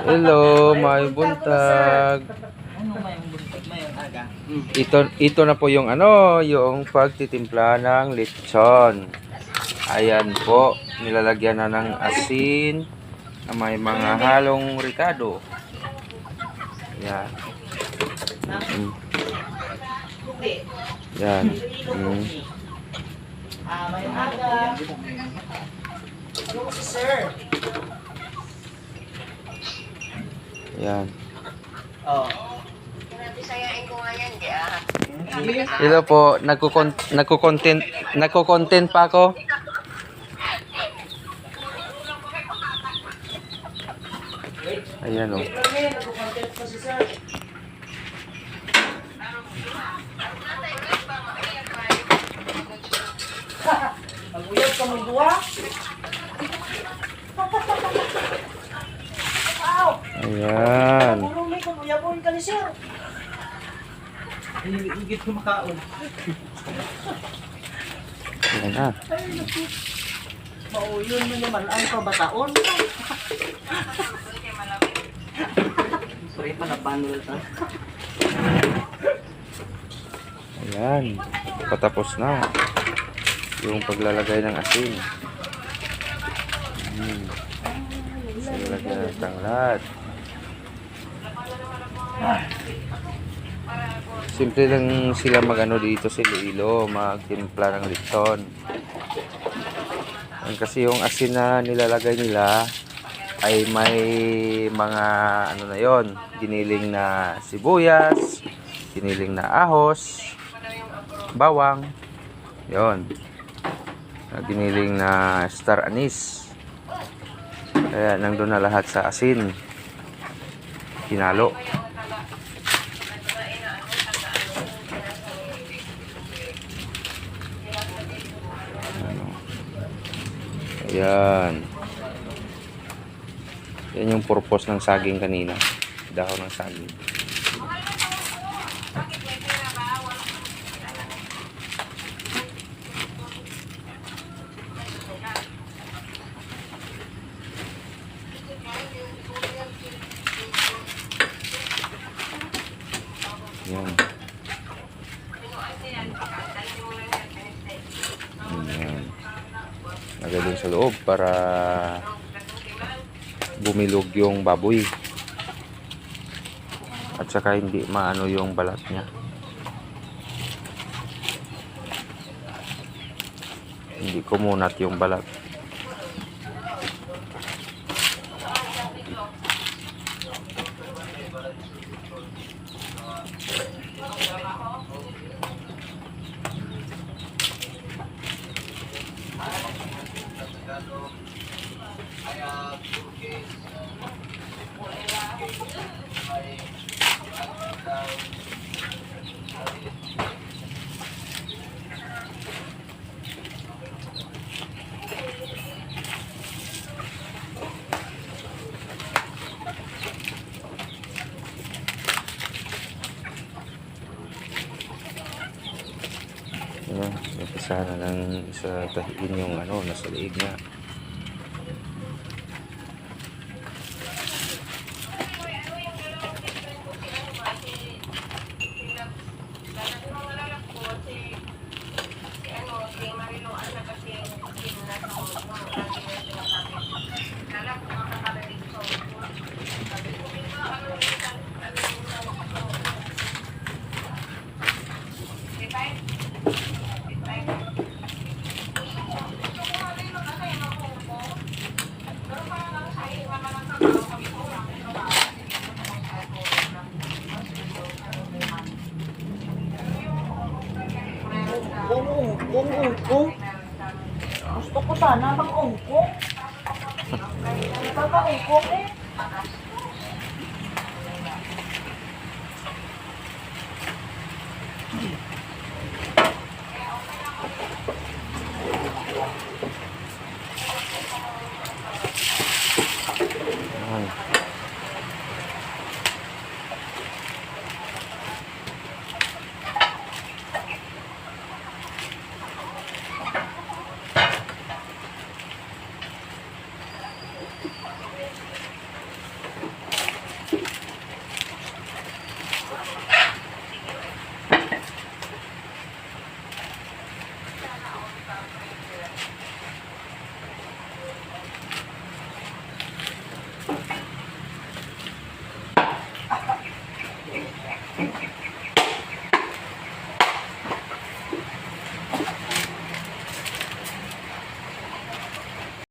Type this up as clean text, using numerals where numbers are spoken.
Hello, may buntag. Ano may buntag mayong aga? Ito na po yung yung pagtitimpla ng lechon. Ayan po, nilalagyan na ng asin na may mga halong ricado. Yan. Yan. May aga. Ano si sir? Yan. Oh. Ito po, nagko-content pa ako. Ayan oh. Maguyab ka mong duwa? Ayan. Puro may kumuyabon ka ni sir. Higit kumakaon. Ayan na. Mauyon mo naman ang pabataon. Sorry pa na panel ta. Ayan. Patapos na yung paglalagay ng asin. Lalagyan ng tanglad. Simple lang sila magano dito sa Iloilo, magtimpla ng lechon. Kasi yung asin na nilalagay nila ay may mga ano na yon, giniling na sibuyas, giniling na ahos, bawang, yon, giniling na star anise. Kaya nandun na lahat sa asin, hinalo. Ayan. Yan yung purpose ng saging kanina. Dahon ng saging. Yan. Ayan. Lagay din sa loob para bumilog yung baboy at saka hindi maano yung balat niya, hindi kumunat yung balat. Ayan, umpisa na lang isa tahiin yung nasa liig niya. Ungkong. Gusto ko sana mag-ungkong. Pagka-ungkong eh.